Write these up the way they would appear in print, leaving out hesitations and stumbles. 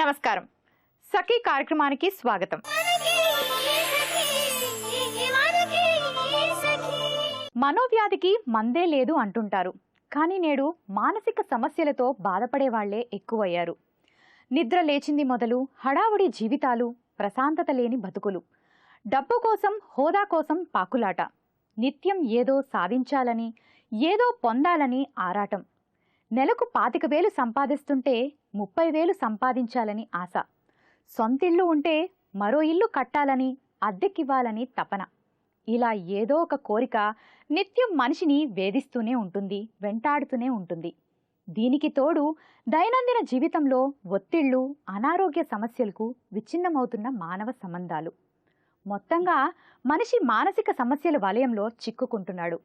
నమస్కారం. సఖీ కార్యక్రమానికి స్వాగతం. మనోవ్యాధికి మందే లేదు అంటుంటారు. కానీ నేడు మానసిక సమస్యలతో బాధపడే వాళ్లే ఎక్కువయ్యారు. నిద్ర లేచింది మొదలు హడావుడి జీవితాలు, ప్రశాంతత లేని బతుకులు, డబ్బు కోసం హోదా కోసం పాకులాట, నిత్యం ఏదో సాధించాలని ఏదో పొందాలని ఆరాటం, నెలకు 25,000 సంపాదిస్తుంటే 30,000 సంపాదించాలని ఆశ, సొంతిల్లు ఉంటే మరో ఇల్లు కట్టాలని అద్దెకివ్వాలని తపన, ఇలా ఏదో ఒక కోరిక నిత్యం మనిషిని వేధిస్తూనే ఉంటుంది, వెంటాడుతూనే ఉంటుంది. దీనికి తోడు దైనందిన జీవితంలో ఒత్తిళ్లు, అనారోగ్య సమస్యలకు విచ్ఛిన్నమవుతున్న మానవ సంబంధాలు, మొత్తంగా మనిషి మానసిక సమస్యల వలయంలో చిక్కుకుంటున్నాడు.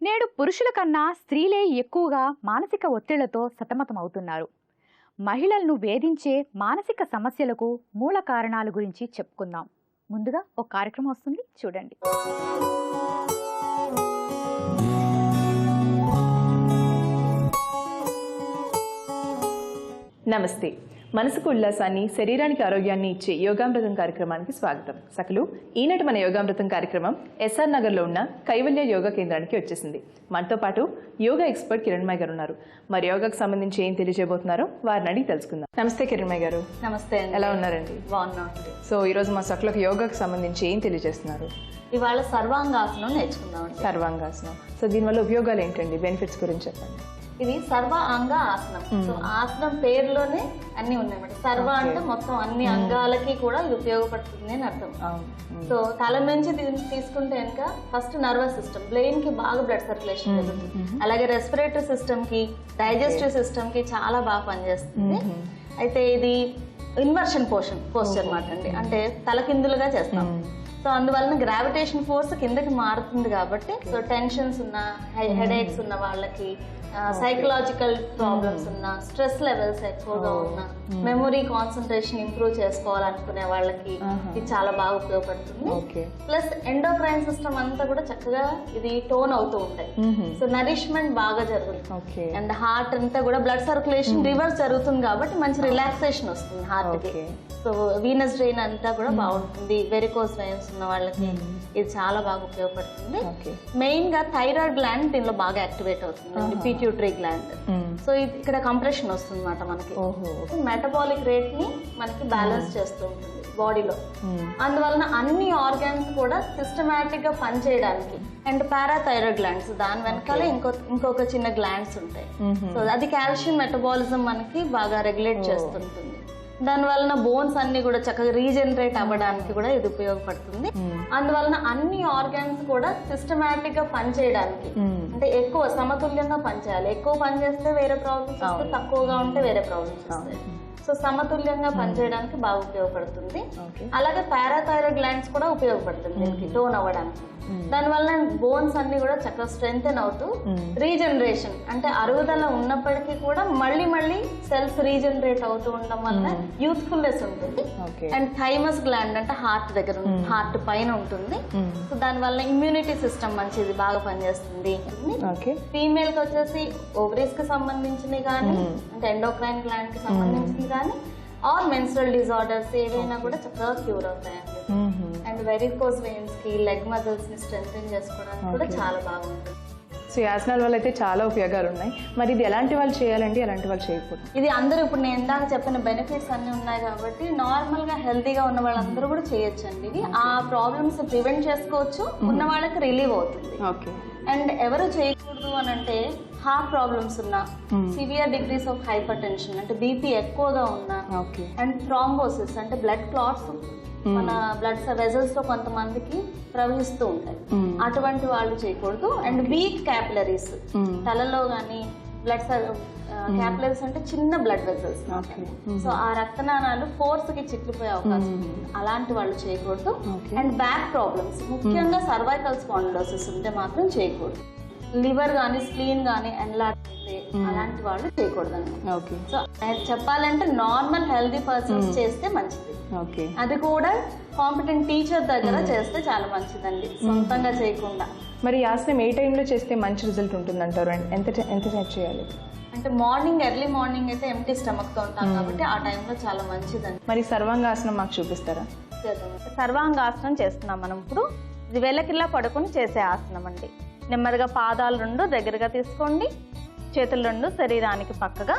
నేడు పురుషుల కన్నా స్త్రీలే ఎక్కువగా మానసిక ఒత్తిళ్లతో సతమతమవుతున్నారు. మహిళలను వేధించే మానసిక సమస్యలకు మూల కారణాల గురించి చెప్పుకుందాం. ముందుగా ఒక కార్యక్రమం వస్తుంది, చూడండి. నమస్తే. మనసుకు ఉల్లాసాన్ని, శరీరానికి ఆరోగ్యాన్ని ఇచ్చే యోగామృతం కార్యక్రమానికి స్వాగతం. సకలు ఈనాటి మన యోగామృతం కార్యక్రమం ఎస్ఆర్ నగర్లో ఉన్న కైవల్య యోగా కేంద్రానికి వచ్చేసింది. మనతో పాటు యోగా ఎక్స్పర్ట్ కిరణ్మయ్య గారు ఉన్నారు. మరి యోగాకు సంబంధించి ఏం తెలియజేయబోతున్నారో వారిని అడిగి తెలుసుకుందాం. నమస్తే కిరణ్మయ్య గారు. నమస్తే. ఎలా ఉన్నారండి? బాగున్నాం. సో ఈ రోజు మా సకలకు యోగాకు సంబంధించి ఏం తెలియజేస్తున్నారు? ఇవాళ సర్వాంగాసనం నేర్చుకుందాం. సర్వాంగాసనం. సో దీనివల్ల ఉపయోగాలు ఏంటండి, బెనిఫిట్స్ గురించి చెప్పండి. ఇది సర్వ అంగ ఆసనం. సో ఆసనం పేరులోనే అన్ని ఉన్నాయన్నమాట. సర్వ అంటే మొత్తం అన్ని అంగాలకి కూడా ఇది ఉపయోగపడుతుంది అని అర్థం. సో తల నుంచి తీసుకుంటే కనుక ఫస్ట్ నర్వస్ సిస్టమ్, బ్రెయిన్ కి బాగా బ్లడ్ సర్క్యులేషన్ జరుగుతుంది. అలాగే రెస్పిరేటరీ సిస్టమ్ కి, డైజెస్టివ్ సిస్టమ్ కి చాలా బాగా పనిచేస్తుంది. అయితే ఇది ఇన్వర్షన్ పోస్చర్ అన్నమాట అండి, అంటే తలకిందులుగా చేస్తాం. సో అందువలన గ్రావిటేషన్ ఫోర్స్ కిందకి మారుతుంది కాబట్టి, సో టెన్షన్స్ ఉన్న, హెడేక్స్ ఉన్న వాళ్ళకి, సైకలాజికల్ ప్రాబ్లమ్స్ ఉన్న, స్ట్రెస్ లెవెల్స్ ఎక్కువగా ఉన్న, మెమొరీ, కాన్సన్ట్రేషన్ ఇంప్రూవ్ చేసుకోవాలనుకునే వాళ్ళకి ఇది చాలా బాగా ఉపయోగపడుతుంది. ప్లస్ ఎండోక్రైన్ సిస్టమ్ అంతా కూడా చక్కగా ఇది టోన్ అవుతూ ఉంటాయి. సో నరిష్మెంట్ బాగా జరుగుతుంది. అండ్ హార్ట్ అంతా కూడా బ్లడ్ సర్క్యులేషన్ రివర్స్ జరుగుతుంది కాబట్టి మంచి రిలాక్సేషన్ వస్తుంది హార్ట్ కి. సో వీనస్ డ్రైన్ అంతా కూడా బాగుంటుంది. వెరికోస్ వెయిన్స్ ఉన్న వాళ్ళకి ఇది చాలా బాగా ఉపయోగపడుతుంది. మెయిన్ గా థైరాయిడ్ గ్లాండ్ దీనిలో బాగా యాక్టివేట్ అవుతుంది, పిట్యూటరీ గ్లాండ్. సో ఇక్కడ కంప్రెషన్ వస్తుంది అన్నమాట మనకి. మెటబాలిక్ రేట్ ని మనకి బ్యాలెన్స్ చేస్తూ ఉంటుంది బాడీలో. అందువలన అన్ని ఆర్గాన్స్ కూడా సిస్టమాటిక్ గా పనిచేయడానికి. అండ్ పారాథైరాయిడ్ గ్లాండ్స్, దాని వెనకాల ఇంకొక చిన్న గ్లాండ్స్ ఉంటాయి. సో అది కాల్షియం మెటబాలిజం మనకి బాగా రెగ్యులేట్ చేస్తుంటుంది. దానివలన బోన్స్ అన్ని కూడా చక్కగా రీజనరేట్ అవ్వడానికి కూడా ఇది ఉపయోగపడుతుంది. అందువలన అన్ని ఆర్గాన్స్ కూడా సిస్టమాటిక్ గా పనిచేయడానికి, అంటే ఎక్కువ సమతుల్యంగా పనిచేయాలి. ఎక్కువ పనిచేస్తే వేరే ప్రాబ్లమ్స్ వస్తాయి, తక్కువగా ఉంటే వేరే ప్రాబ్లమ్స్ వస్తాయి. సో సమతుల్యంగా పనిచేయడానికి బాగా ఉపయోగపడుతుంది. అలాగే పారాథైరాయిడ్ గ్లాండ్స్ కూడా ఉపయోగపడుతుంది దీనికి టోన్ అవ్వడానికి. దానివల్ల బోన్స్ అన్ని కూడా చక్కగా స్ట్రెంగ్తెన్ అవుతూ రీజనరేషన్, అంటే అరుగుదల ఉన్నప్పటికీ కూడా మళ్ళీ సెల్స్ రీజనరేట్ అవుతూ ఉండడం వల్ల యూత్ఫుల్నెస్ ఉంటుంది. అండ్ థైమస్ గ్లాండ్ అంటే హార్ట్ దగ్గర, హార్ట్ పైన ఉంటుంది. సో దానివల్ల ఇమ్యూనిటీ సిస్టమ్ మంచిది, బాగా పనిచేస్తుంది. ఫీమేల్ కి వచ్చేసి ఓవరీస్ కి సంబంధించినవి కానీ, అంటే ఎండోక్రైన్ గ్లాండ్ కి సంబంధించినవి కానీ, ఆర్ మెన్స్ట్రల్ డిజార్డర్స్ ఏవైనా కూడా చక్కగా క్యూర్ అవుతాయండి. అండ్ వెరికోస్ వెయిన్స్ కి, లెగ్ మజిల్స్ ని స్ట్రెంథెన్ చేసుకోవడానికి కూడా చాలా బాగుంటుంది. సో ఈ ఆసనాల వల్ల అయితే చాలా ఉపయోగాలు ఉన్నాయి. మరి ఇది ఎలాంటి వాళ్ళు చేయాలండి, ఎలాంటి వాళ్ళు చేయకూడదు? ఇది అందరూ ఇప్పుడు నేను ఇందాక చెప్పిన బెనిఫిట్స్ అన్ని ఉన్నాయి కాబట్టి నార్మల్ గా హెల్తీగా ఉన్న వాళ్ళందరూ కూడా చేయొచ్చు అండి. ఇది ఆ ప్రాబ్లమ్స్ ప్రివెంట్ చేసుకోవచ్చు, ఉన్న వాళ్ళకి రిలీవ్ అవుతుంది. అండ్ ఎవరు చేయకూడదు అని అంటే హార్ట్ ప్రాబ్లమ్స్ ఉన్నా, severe degrees of hyper tension అంటే బీపీ ఎక్కువగా ఉన్నా, అండ్ థ్రాంబోసిస్ అంటే బ్లడ్ క్లాట్స్ మన బ్లడ్ వెజల్స్ లో కొంతమందికి ప్రవహిస్తూ ఉంటాయి, అటువంటి వాళ్ళు చేయకూడదు. అండ్ వీక్ క్యాపిలరీస్, తలలో గానీ బ్లడ్ క్యాపిలరీస్ అంటే చిన్న బ్లడ్ వెజల్స్, సో ఆ రక్తనాళాలు ఫోర్స్ కి చిట్లిపోయే అవకాశం ఉంది, అలాంటి వాళ్ళు చేయకూడదు. అండ్ బ్యాక్ ప్రాబ్లమ్స్, ముఖ్యంగా సర్వైకల్ స్పాండిలోసిస్ ఉంటే మాత్రం చేయకూడదు. లివర్ గానీ, స్ప్లీన్ గానీ ఎన్లార్జ్ అయితే అలాంటి వాళ్ళు చేయకూడదండి. సో చెప్పాలంటే నార్మల్ హెల్దీ పర్సన్స్ చేస్తే మంచిది. అది కూడా కాంపిటెంట్ టీచర్ దగ్గర చేస్తే చాలా మంచిదండి, సొంతంగా చేయకుండా. మరి ఆసనం ఏ టైంలో చేస్తే మంచి రిజల్ట్ ఉంటుంది అంటారు? ఎంత సేపు చేయాలి? అంటే ఎర్లీ మార్నింగ్ అయితే ఎంటీ స్టమక్ తో ఉంటాం కాబట్టి ఆ టైంలో చాలా మంచిదండి. మరి సర్వాంగాసనం మాకు చూపిస్తారా? సర్వాంగాసనం చేస్తున్నాం మనం ఇప్పుడు. ఇది వెలకిలా పడుకుని చేసే ఆసనం అండి. నెమ్మదిగా పాదాలు 2 దగ్గరగా తీసుకోండి, చేతులు 2 శరీరానికి పక్కగా.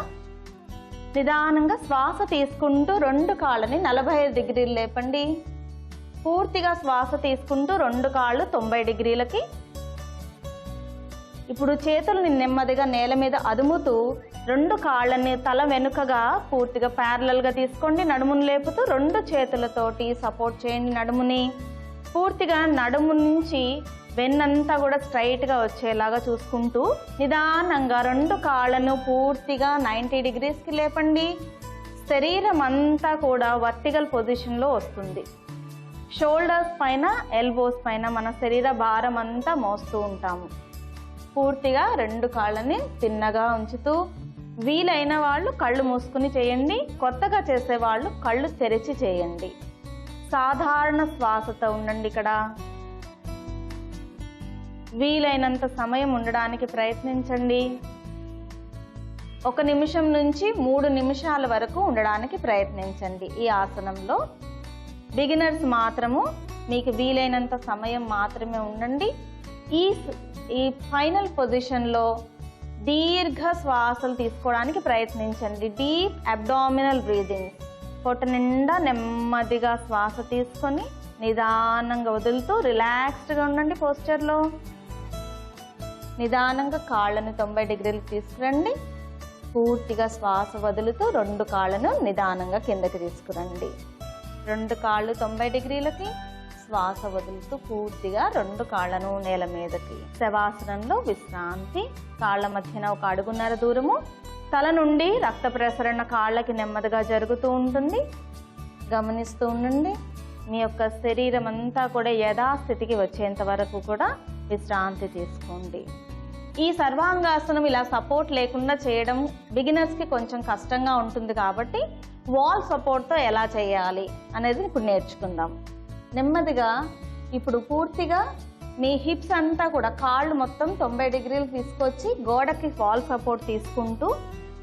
నిదానంగా శ్వాస తీసుకుంటూ 2 కాళ్ళని 45 డిగ్రీలు లేపండి. పూర్తిగా శ్వాస తీసుకుంటూ 2 కాళ్ళు 90 డిగ్రీలకి. ఇప్పుడు చేతుల్ని నెమ్మదిగా నేల మీద అదుముతూ 2 కాళ్ళని తల వెనుకగా పూర్తిగా ప్యారలల్గా తీసుకోండి. నడుమును లేపుతూ 2 చేతులతోటి సపోర్ట్ చేయండి నడుముని. పూర్తిగా నడుము నుంచి వెన్నంతా కూడా స్ట్రైట్గా వచ్చేలాగా చూసుకుంటూ నిదానంగా 2 కాళ్ళను పూర్తిగా 90 డిగ్రీస్కి లేపండి. శరీరం అంతా కూడా వర్టికల్ పొజిషన్లో వస్తుంది. షోల్డర్స్ పైన, ఎల్బోస్ పైన మన శరీర భారం అంతా మోస్తూ ఉంటాము. పూర్తిగా 2 కాళ్ళని తిన్నగా ఉంచుతూ, వీలైన వాళ్ళు కళ్ళు మూసుకుని చేయండి. కొత్తగా చేసే వాళ్ళు కళ్ళు తెరిచి చేయండి. సాధారణ శ్వాసతో ఉండండి. ఇక్కడ వీలైనంత సమయం ఉండడానికి ప్రయత్నించండి. 1 నిమిషం నుంచి 3 నిమిషాల వరకు ఉండడానికి ప్రయత్నించండి ఈ ఆసనంలో. బిగినర్స్ మాత్రము మీకు వీలైనంత సమయం మాత్రమే ఉండండి. ఈ ఫైనల్ పొజిషన్లో దీర్ఘ శ్వాసలు తీసుకోవడానికి ప్రయత్నించండి. Deep abdominal breathing. పొట్ట నిండా నెమ్మదిగా శ్వాస తీసుకొని నిదానంగా వదులుతూ రిలాక్స్డ్గా ఉండండి పోస్చర్లో. నిదానంగా కాళ్ళను 90 డిగ్రీలకు తీసుకురండి. పూర్తిగా శ్వాస వదులుతూ 2 కాళ్ళను నిదానంగా కిందకి తీసుకురండి. 2 కాళ్ళు 90 డిగ్రీలకి, శ్వాస వదులుతూ పూర్తిగా 2 కాళ్ళను నేల మీదకి. శవాసనంలో విశ్రాంతి. కాళ్ళ మధ్యన 1 అడుగున్నర దూరము. తల నుండి రక్త ప్రసరణ కాళ్ళకి నెమ్మదిగా జరుగుతూ ఉంటుంది. గమనిస్తూ ఉండండి. మీ యొక్క శరీరం అంతా కూడా యథాస్థితికి వచ్చేంత వరకు కూడా విశ్రాంతి తీసుకోండి. ఈ సర్వాంగాసనం ఇలా సపోర్ట్ లేకుండా చేయడం బిగినర్స్కి కొంచెం కష్టంగా ఉంటుంది కాబట్టి వాల్ సపోర్ట్తో ఎలా చేయాలి అనేది ఇప్పుడు నేర్చుకుందాం. నెమ్మదిగా ఇప్పుడు పూర్తిగా మీ హిప్స్ అంతా కూడా కాళ్ళు మొత్తం 90 డిగ్రీలు తీసుకొచ్చి గోడకి వాల్ సపోర్ట్ తీసుకుంటూ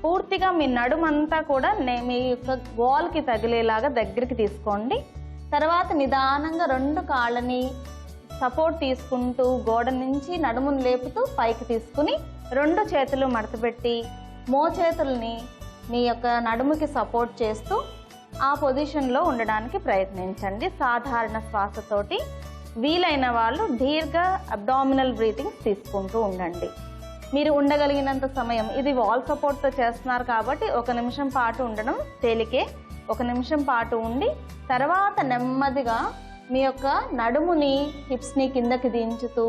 పూర్తిగా మీ నడుమంతా కూడా మీ యొక్క వాల్కి తగిలేలాగా దగ్గరికి తీసుకోండి. తర్వాత నిదానంగా 2 కాళ్ళని సపోర్ట్ తీసుకుంటూ గోడ నుంచి నడుమును లేపుతూ పైకి తీసుకుని 2 చేతులు మడతపెట్టి మోచేతుల్ని మీ యొక్క నడుముకి సపోర్ట్ చేస్తూ ఆ పొజిషన్లో ఉండడానికి ప్రయత్నించండి. సాధారణ శ్వాసతోటి. వీలైన వాళ్ళు దీర్ఘ అబ్డామినల్ బ్రీతింగ్ తీసుకుంటూ ఉండండి. మీరు ఉండగలిగినంత సమయం. ఇది వాల్ సపోర్ట్తో చేస్తున్నారు కాబట్టి 1 నిమిషం పాటు ఉండడం తేలికే. 1 నిమిషం పాటు ఉండి తర్వాత నెమ్మదిగా మీ యొక్క నడుముని, హిప్స్ని కిందకి దించుతూ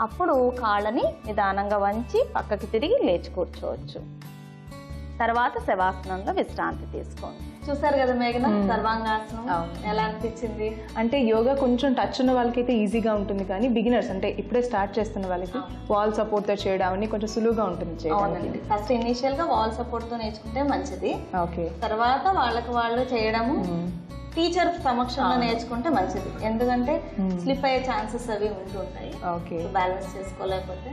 అప్పుడు కాళ్ళని నిదానంగా వంచి పక్కకి తిరిగి లేచి కూర్చోవచ్చు. తర్వాత శవాసనంలో విశ్రాంతి తీసుకోండి. చూసారు కదా మేఘన, సర్వాంగాసనం ఎలా అనిపించింది? అంటే యోగా కొంచెం టచ్ ఉన్న వాళ్ళకైతే ఈజీగా ఉంటుంది, కానీ బిగినర్స్ అంటే ఇప్పుడే స్టార్ట్ చేస్తున్న వాళ్ళకి వాల్ సపోర్ట్ తో చేయడం అని కొంచెం సులువుగా ఉంటుంది చేయడానికి. ఫస్ట్ ఇనిషియల్ గా వాల్ సపోర్ట్ తో నేర్చుకుంటే మంచిది. ఓకే. తర్వాత వాళ్ళకి వాళ్ళు చేయడము టీచర్ సమక్షంలో నేర్చుకుంటే మంచిది. ఎందుకంటే స్లిప్ అయ్యే ఛాన్సెస్ అవి ఉంటుంటాయి. బ్యాలెన్స్ చేసుకోలేకపోతే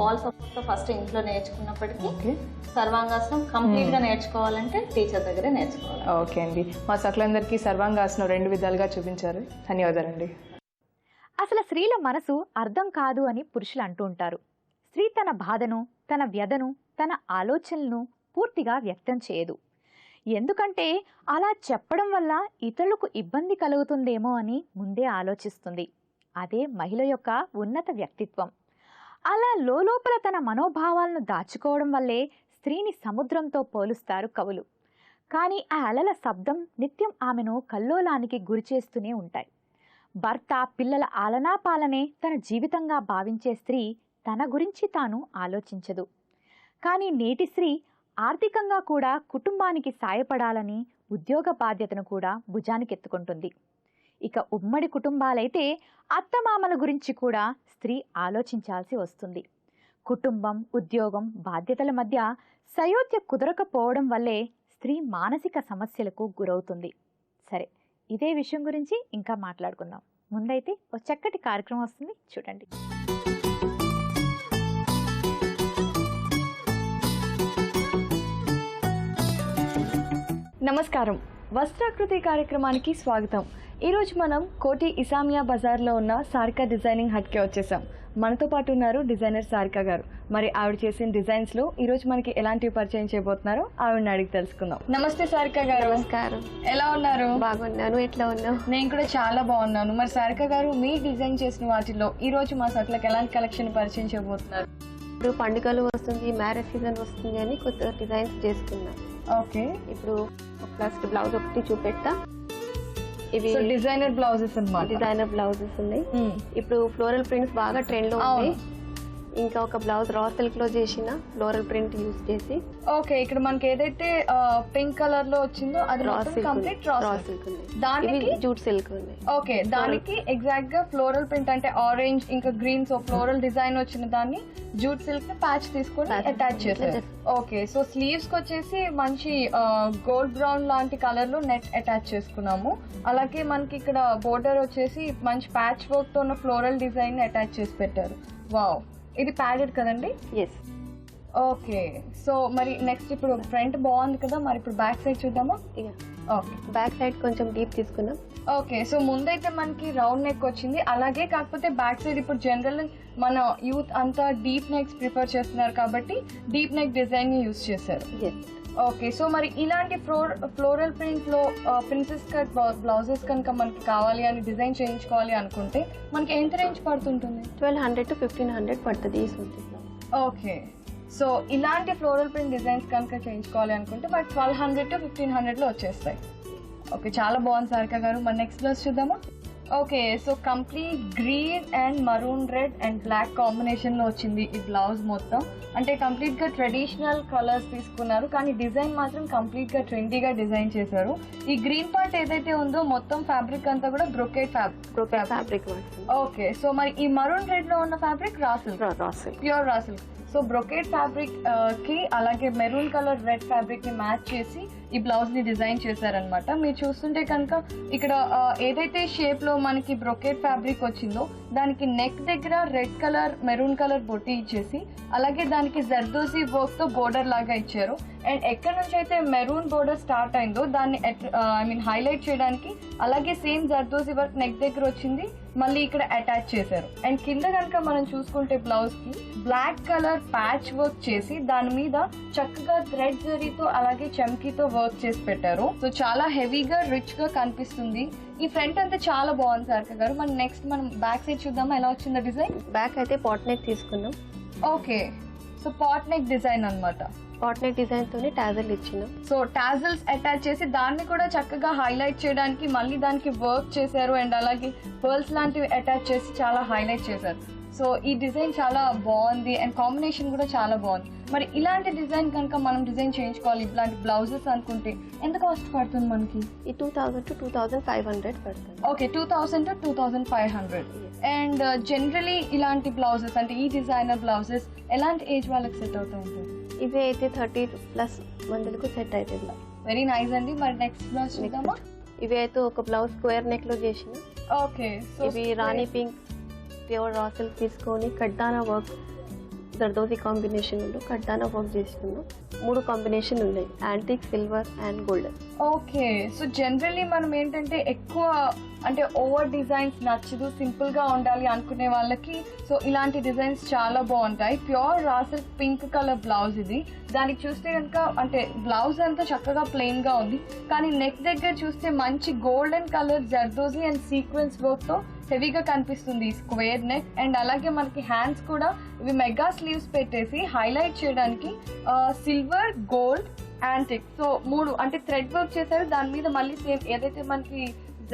వాల్ సపోర్ట్ తో ఫస్ట్ ఇంట్లో నేర్చుకున్నప్పటికీ సర్వాంగాసనం కంప్లీట్ గా నేర్చుకోవాలంటే టీచర్ దగ్గరే నేర్చుకోవాలి. ఓకే అండి, మా సకలందరికీ సర్వాంగాసనం 2 విధాలుగా చూపించారు. ధన్యవాదాలండి. అసలు స్త్రీల మనసు అర్థం కాదు అని పురుషులు అంటూ ఉంటారు. స్త్రీ తన బాధను, తన వ్యధను, తన ఆలోచనలను పూర్తిగా వ్యక్తం చేయదు. ఎందుకంటే అలా చెప్పడం వల్ల ఇతరులకు ఇబ్బంది కలుగుతుందేమో అని ముందే ఆలోచిస్తుంది. అదే మహిళ యొక్క ఉన్నత వ్యక్తిత్వం. అలా లోపల తన మనోభావాలను దాచుకోవడం వల్లే స్త్రీని సముద్రంతో పోలుస్తారు కవులు. కానీ ఆ అలల శబ్దం నిత్యం ఆమెను కల్లోలానికి గురిచేస్తూనే ఉంటాయి. భర్త, పిల్లల ఆలనాపాలనే తన జీవితంగా భావించే స్త్రీ తన గురించి తాను ఆలోచించదు. కానీ నేటి స్త్రీ ఆర్థికంగా కూడా కుటుంబానికి సాయపడాలని ఉద్యోగ బాధ్యతను కూడా భుజానికెత్తుకుంటుంది. ఇక ఉమ్మడి కుటుంబాలైతే అత్తమామల గురించి కూడా స్త్రీ ఆలోచించాల్సి వస్తుంది. కుటుంబం, ఉద్యోగం, బాధ్యతల మధ్య సయోధ్య కుదరకపోవడం వల్లే స్త్రీ మానసిక సమస్యలకు గురవుతుంది. సరే, ఇదే విషయం గురించి ఇంకా మాట్లాడుకుందాం. ముందైతే ఒక చక్కటి కార్యక్రమం వస్తుంది, చూడండి. నమస్కారం, వస్త్రాకృతి కార్యక్రమానికి స్వాగతం. ఈరోజు మనం కోటి ఇసామియా బజార్లో ఉన్న సారికా డిజైనింగ్ హట్కి వచ్చేసాం. మనతో పాటు ఉన్నారు డిజైనర్ సారికా గారు. మరి ఆవిడ చేసిన డిజైన్స్లో ఈరోజు మనకి ఎలాంటివి పరిచయం చేయబోతున్నారో ఆవిడని అడిగి తెలుసుకుందాం. నమస్తే సారికా గారు. నమస్కారం. ఎలా ఉన్నారు? బాగున్నాను. ఎట్లా ఉన్నావు? నేను కూడా చాలా బాగున్నాను. మరి సారికా గారు, మీ డిజైన్ చేసిన వాటిలో ఈరోజు మా సకులకు ఎలాంటి కలెక్షన్ పరిచయం చేయబోతున్నారు? ఇప్పుడు పండుగలు వస్తుంది, మ్యారేజ్ సీజన్ వస్తుంది అని కొత్త డిజైన్స్ చేసుకున్నా. ఓకే, ఇప్పుడు ఫస్ట్ బ్లౌజ్ ఒకటి చూపెట్టా. ఇవి డిజైనర్ బ్లౌజెస్ అన్నమాట. డిజైనర్ బ్లౌజెస్ ఉన్నాయి. ఇప్పుడు ఫ్లోరల్ ప్రింట్స్ బాగా ట్రెండ్ లో ఉన్నాయి. ఇంకా ఒక బ్లౌజ్ రా సిల్క్ లో చేసిన ఫ్లోరల్ ప్రింట్ యూజ్ చేసి. ఓకే, ఇక్కడ మనకి ఏదైతే పింక్ కలర్ లో వచ్చిందో అది కంప్లీట్ రా సిల్క్ ఉంది. దానికి జూట్ సిల్క్ ఉంది. ఓకే, దానికి ఎగ్జాక్ట్ గా ఫ్లోరల్ ప్రింట్ అంటే ఆరెంజ్ ఇంకా గ్రీన్, సో ఫ్లోరల్ డిజైన్ వచ్చిన దాన్ని జూట్ సిల్క్ ని ప్యాచ్ తీసుకొని అటాచ్ చేశారు. ఓకే, సో స్లీవ్స్ కి వచ్చేసి మంచి గోల్డ్ బ్రౌన్ లాంటి కలర్ లో నెట్ అటాచ్ చేసుకున్నాము. అలాగే మనకి ఇక్కడ బోర్డర్ వచ్చేసి మంచి ప్యాచ్ వర్క్ తో ఉన్న ఫ్లోరల్ డిజైన్ ని అటాచ్ చేసి పెట్టారు. వావ్, ఇది ప్యాడెడ్ కదండి? ఎస్. ఓకే, సో మరి నెక్స్ట్ ఇప్పుడు ఫ్రంట్ బాగుంది కదా, మరి ఇప్పుడు బ్యాక్ సైడ్ చూద్దామా? ఓకే, బ్యాక్ సైడ్ కొంచెం డీప్ తీసుకున్నాం. ఓకే, సో ముందైతే మనకి రౌండ్ నెక్ వచ్చింది. అలాగే కాకపోతే బ్యాక్ సైడ్ ఇప్పుడు జనరల్ మన యూత్ అంతా డీప్ నెక్స్ ప్రిఫర్ చేస్తున్నారు కాబట్టి డీప్ నెక్ డిజైన్ యూజ్ చేశారు. ఓకే, సో మరి ఇలాంటి ఫ్లోరల్ ప్రింట్ లో ప్రిన్సెస్ కట్ బ్లౌజెస్ కనుక మనకి కావాలి అని డిజైన్ చేయించుకోవాలి అనుకుంటే మనకి ఎంత రేంజ్ పడుతుంటుంది? 1200 to 1500 పడుతుంది ఈ సూట్. ఓకే, సో ఇలాంటి ఫ్లోరల్ ప్రింట్ డిజైన్స్ కనుక చేయించుకోవాలి అనుకుంటే మనకి 1200 to 1500 లో వచ్చేస్తాయి. ఓకే, చాలా బాగుంది సారికా గారు. మరి నెక్స్ట్ బ్లౌజ్ చూద్దామా? Okay, so complete green and maroon red and black combination లో వచ్చింది ఈ బ్లౌజ్ మొత్తం. అంటే కంప్లీట్ గా ట్రెడిషనల్ కలర్స్ తీసుకున్నారు, కానీ డిజైన్ మాత్రం కంప్లీట్ గా ట్రెండీగా డిజైన్ చేశారు. ఈ గ్రీన్ పార్ట్ ఏదైతే ఉందో మొత్తం ఫ్యాబ్రిక్ అంతా కూడా బ్రొకేట్ ఫ్యాబ్రిక్. ఓకే, సో మరి ఈ మరూన్ రెడ్ లో ఉన్న fabric raw silk, pure raw silk. So brocade fabric కి అలాగే మెరూన్ కలర్ రెడ్ ఫ్యాబ్రిక్ ని మ్యాచ్ చేసి ఈ బ్లౌజ్ ని డిజైన్ చేశారనమాట. మీరు చూస్తుంటే కనుక ఇక్కడ ఏదైతే షేప్ లో మనకి బ్రొకేట్ ఫ్యాబ్రిక్ వచ్చిందో దానికి నెక్ దగ్గర రెడ్ కలర్ మెరూన్ కలర్ బొట్టి ఇచ్చేసి అలాగే దానికి జర్దోజీ వర్క్ తో బోర్డర్ లాగా ఇచ్చారు. అండ్ ఎక్కడ నుంచి అయితే మెరూన్ బోర్డర్ స్టార్ట్ అయిందో దాన్ని హైలైట్ చేయడానికి అలాగే సేమ్ జర్దోజీ వర్క్ నెక్ దగ్గర వచ్చింది, మళ్ళీ ఇక్కడ అటాచ్ చేశారు. అండ్ కింద కనుక మనం చూసుకుంటే బ్లౌజ్ కి బ్లాక్ కలర్ ప్యాచ్ వర్క్ చేసి దాని మీద చక్కగా థ్రెడ్ జరీతో అలాగే చమ్కీతో వర్క్ చేసి పెట్టారు. సో చాలా హెవీగా రిచ్ గా కనిపిస్తుంది. ఈ ఫ్రంట్ అంతా చాలా బాగుంది సారికా గారు. మనం నెక్స్ట్ మనం బ్యాక్ సైడ్ చూద్దామా ఎలా వచ్చిందో డిజైన్? బ్యాక్ అయితే పాట్ నెక్ తీసుకున్నాం. Okay, so pot neck design అన్నమాట. పాట్ నెక్ డిజైన్ తోనే టాజల్ ఇచ్చినాం. సో టాజల్స్ అటాచ్ చేసి దాన్ని కూడా చక్కగా హైలైట్ చేయడానికి మళ్ళీ దానికి వర్క్ చేశారు. అండ్ అలాగే పర్ల్స్ లాంటివి అటాచ్ చేసి చాలా హైలైట్ చేశారు. సో ఈ డిజైన్ చాలా బాగుంది అండ్ కాంబినేషన్ కూడా చాలా బాగుంది. మరి ఇలాంటి డిజైన్ కనుక మనం డిజైన్ చేయించుకోవాలి ఇలాంటి బ్లౌజెస్ అనుకుంటే ఎంత కాస్ట్ పడుతుంది మనకి? ఈ 2000 to 2500 పడుతుంది. Okay, 2000 to 2500. అండ్ జనరలీ ఇలాంటి బ్లౌజెస్ అంటే ఈ డిజైనర్ బ్లౌజెస్ ఎలాంటి ఏజ్ వాళ్ళకి సెట్ అవుతూ ఉంటుంది? ఇవి అయితే 30+ మందులకు సెట్ అవుతుంది. వెరీ నైస్ అండి. మరి నెక్స్ట్ బ్లౌజ్ చూద్దామా? ఇవి అయితే ఒక బ్లౌజ్ స్క్వేర్ నెక్ లో చేసిన. ఓకే, సో ఇవి రాణి పింక్ ప్యూర్ రా సిల్క్ తీసుకొని కడ్డానా వర్క్ జర్దోజీ కాంబినేషన్ కడ్డానా వర్క్ చేస్తున్నాం. 3 కాంబినేషన్ ఉన్నాయి, antique, silver and golden. Okay, so generally మనం ఏంటంటే ఎక్కువ అంటే ఓవర్ డిజైన్స్ నచ్చదు, సింపుల్ గా ఉండాలి అనుకునే వాళ్ళకి సో ఇలాంటి డిజైన్స్ చాలా బాగుంటాయి. Pure raw silk pink colour blouse ఇది. దానికి చూస్తే కనుక అంటే బ్లౌజ్ అంతా చక్కగా ప్లెయిన్ గా ఉంది, కానీ నెక్ దగ్గర చూస్తే మంచి golden colour zardozi and sequence work తో హెవీగా కనిపిస్తుంది ఈ స్క్వేర్ నెక్. అండ్ అలాగే మనకి హ్యాండ్స్ కూడా ఇవి మెగా స్లీవ్స్ పెట్టేసి హైలైట్ చేయడానికి సిల్వర్, గోల్డ్, యాంటిక్ సో 3 అంటే థ్రెడ్ వర్క్ చేశారు. దాని మీద మళ్ళీ సేమ్ ఏదైతే మనకి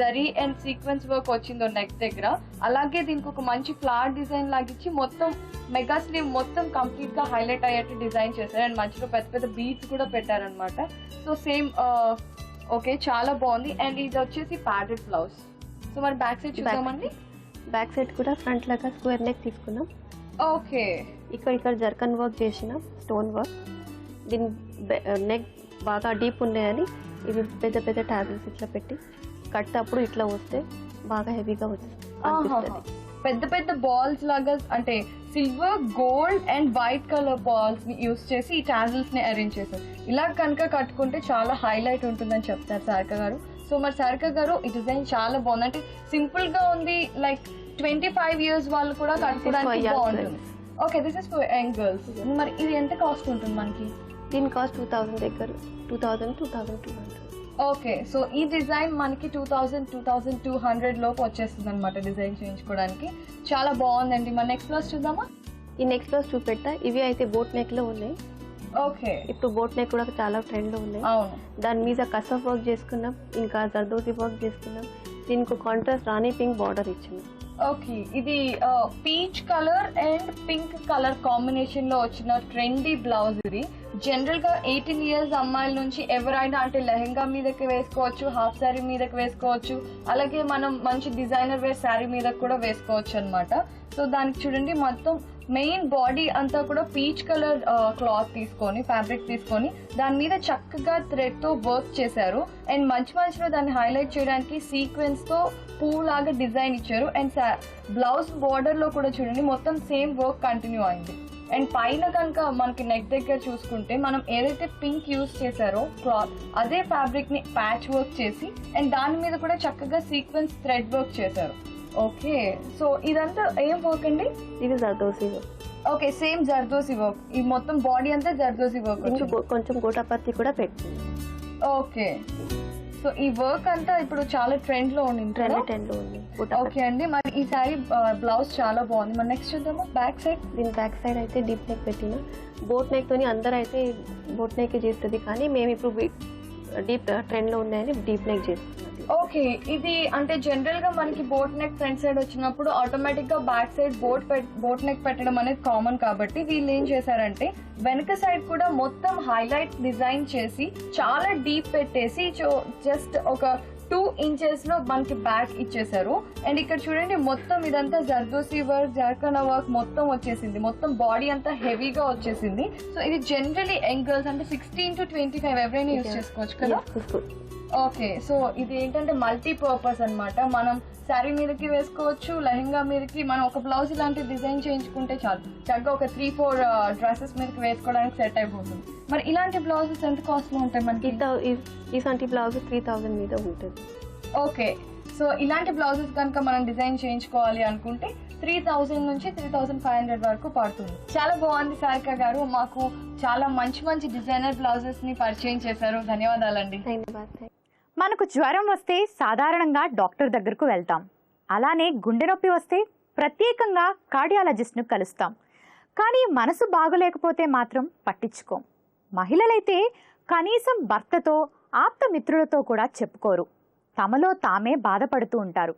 జరీ అండ్ సీక్వెన్స్ వర్క్ వచ్చిందో నెక్ దగ్గర అలాగే దీనికి ఒక మంచి ఫ్లవర్ డిజైన్ లాగిచ్చి మొత్తం మెగా స్లీవ్ మొత్తం కంప్లీట్ గా హైలైట్ అయ్యేట్టు డిజైన్ చేశారు. అండ్ మధ్యలో పెద్ద పెద్ద బీడ్స్ కూడా పెట్టారనమాట. సో సేమ్ ఓకే, చాలా బాగుంది. అండ్ ఇది వచ్చేసి ప్యాడెడ్ బ్లౌజ్. సో మరి బ్యాక్ సైడ్ చూద్దామండి. బ్యాక్ సైడ్ కూడా ఫ్రంట్ లాగా స్క్వేర్ నెక్ తీసుకున్నాం. ఓకే, ఇక్కడ జర్కన్ వర్క్ చేసిన స్టోన్ వర్క్. దీని నెక్ బాగా డీప్ ఉన్నాయని ఇవి పెద్ద పెద్ద టాజిల్స్ ఇట్లా పెట్టి కట్ అప్పుడు ఇట్లా వస్తే బాగా హెవీగా వస్తుంది. పెద్ద పెద్ద బాల్స్ లాగా అంటే silver, gold and white colour balls ని యూస్ చేసి ఈ టాజిల్స్ ని అరేంజ్ చేశారు. ఇలా కనుక కట్టుకుంటే చాలా హైలైట్ ఉంటుందని చెప్తారు సారిక గారు. సో మరి సారిక గారు ఈ డిజైన్ చాలా బాగుంది, అంటే సింపుల్ గా ఉంది, లైక్ 25 years వాళ్ళు కూడా కట్టుకోవడానికి బాగుంటుంది. Okay, this is for young girls. మరి ఇది ఎంత కాస్ట్ ఉంటుంది మనకి? దీని కాస్ట్ 2000 దగ్గర 2200. ఓకే, సో ఈ డిజైన్ మనకి 2200 లోపు వచ్చేస్తుంది అనమాట డిజైన్ చేయించుకోవడానికి. చాలా బాగుందండి. మన నెక్స్ట్ బ్లౌజ్ చూద్దామా? ఈ నెక్స్ట్ బ్లౌజ్ చూపెట్టా. ఇవి అయితే బోట్ నెక్ లో ఉన్నాయి. ఓకే, ఇప్పుడు బోట్ నెక్ కూడా చాలా ట్రెండ్ లో ఉన్నాయి. అవును. దాని మీద కసఫ్ వర్క్ చేసుకున్నాం, ఇంకా జర్దోజీ వర్క్ చేసుకున్నాం. దీనికి కాంట్రాస్ట్ రాణి పింక్ బార్డర్ ఇచ్చినాం. ఓకే, ఇది peach colour and pink colour combination లో వచ్చిన ట్రెండీ బ్లౌజ్. ఇది జనరల్ గా 18 years అమ్మాయిల నుంచి ఎవరైనా అంటే లెహెంగా మీదకి వేసుకోవచ్చు, హాఫ్ శారీ మీదకి వేసుకోవచ్చు, అలాగే మనం మంచి డిజైనర్ వేర్ శారీ మీద కూడా వేసుకోవచ్చు అనమాట. సో దానికి చూడండి, మొత్తం మెయిన్ బాడీ అంతా కూడా పీచ్ కలర్ క్లాత్ తీసుకొని, ఫ్యాబ్రిక్ తీసుకొని దాని మీద చక్కగా థ్రెడ్ తో వర్క్ చేశారు. అండ్ మంచిలో దాన్ని హైలైట్ చేయడానికి సీక్వెన్స్ తో పూలాగా డిజైన్ ఇచ్చారు. అండ్ బ్లౌజ్ బార్డర్ లో కూడా చూడండి, మొత్తం సేమ్ వర్క్ కంటిన్యూ అయింది. అండ్ పైన కనుక మనకి నెక్ దగ్గర చూసుకుంటే, మనం ఏదైతే పింక్ యూజ్ చేశారో క్లాత్, అదే ఫ్యాబ్రిక్ ని ప్యాచ్ వర్క్ చేసి అండ్ దాని మీద కూడా చక్కగా సీక్వెన్స్ థ్రెడ్ వర్క్ చేశారు. ఓకే, సో ఇదంతా ఏం వర్క్ అండి? ఇది zardozi work. Okay, same zardozi work. ఈ మొత్తం బాడీ అంతా జర్దోజీ వర్క్. కొంచెం గోటాపత్తి కూడా పెట్టింది. ఓకే, సో ఈ వర్క్ అంతా ఇప్పుడు చాలా ట్రెండ్ లో ఉంది. ఓకే అండి, మరి ఈ సారీ బ్లౌజ్ చాలా బాగుంది. మరి నెక్స్ట్ చూద్దామా? Back side. దీని బ్యాక్ సైడ్ అయితే డీప్ నెక్ పెట్టిన. బోట్ నెక్ తోని అందరూ అయితే బోట్ నెక్ చేస్తుంది, కానీ మేము ఇప్పుడు డీప్ ట్రెండ్ లో ఉన్నాయని డీప్ నెక్ చేస్తున్నాం. ఓకే, ఇది అంటే జనరల్ గా మనకి బోట్ నెక్ ఫ్రంట్ సైడ్ వచ్చినప్పుడు ఆటోమేటిక్ గా బ్యాక్ సైడ్ బోట్ నెక్ పెట్టడం అనేది కామన్. కాబట్టి వీళ్ళు ఏం చేశారంటే వెనక సైడ్ కూడా మొత్తం హైలైట్ డిజైన్ చేసి చాలా డీప్ పెట్టేసి జస్ట్ ఒక 2 inches లో మనకి బ్యాక్ ఇచ్చేసారు. అండ్ ఇక్కడ చూడండి, మొత్తం ఇదంతా జర్దోసి వర్క్, జార్ఖండ్ వర్క్ మొత్తం వచ్చేసింది. మొత్తం బాడీ అంతా హెవీగా వచ్చేసింది. సో ఇది జనరలీ యంగ్ గర్ల్స్ అంటే 16 to 25 ఎవరైనా యూజ్ చేసుకోవచ్చు కదా? ఓకే, సో ఇది ఏంటంటే మల్టీ పర్పస్ అన్నమాట. మనం శారీ మీదకి వేసుకోవచ్చు, లెహంగా మీదకి. మనం ఒక బ్లౌజ్ ఇలాంటి డిజైన్ చేయించుకుంటే చాలు, చక్కగా ఒక 3-4 డ్రెస్సెస్ మీదకి వేసుకోవడానికి సెట్ అయిపోతుంది. మరి ఇలాంటి బ్లౌజెస్ ఎంత కాస్ట్ లో ఉంటాయి మనకి? ఇలాంటి బ్లౌజ్ 3000 మీద ఉంటుంది. ఓకే, సో ఇలాంటి బ్లౌజెస్ కనుక మనం డిజైన్ చేయించుకోవాలి అనుకుంటే 3000 నుంచి 3500 వరకు పడుతుంది. చాలా బాగుంది సారిక గారు, మాకు చాలా మంచి డిజైనర్ బ్లౌజెస్ ని పరిచయం చేశారు. ధన్యవాదాలండి. మనకు జ్వరం వస్తే సాధారణంగా డాక్టర్ దగ్గరకు వెళ్తాం. అలానే గుండె నొప్పి వస్తే ప్రత్యేకంగా కార్డియాలజిస్ట్ను కలుస్తాం. కానీ మనసు బాగోలేకపోతే మాత్రం పట్టించుకోం. మహిళలైతే కనీసం భర్తతో, ఆప్త మిత్రులతో కూడా చెప్పుకోరు. తమలో తామే బాధపడుతూ ఉంటారు.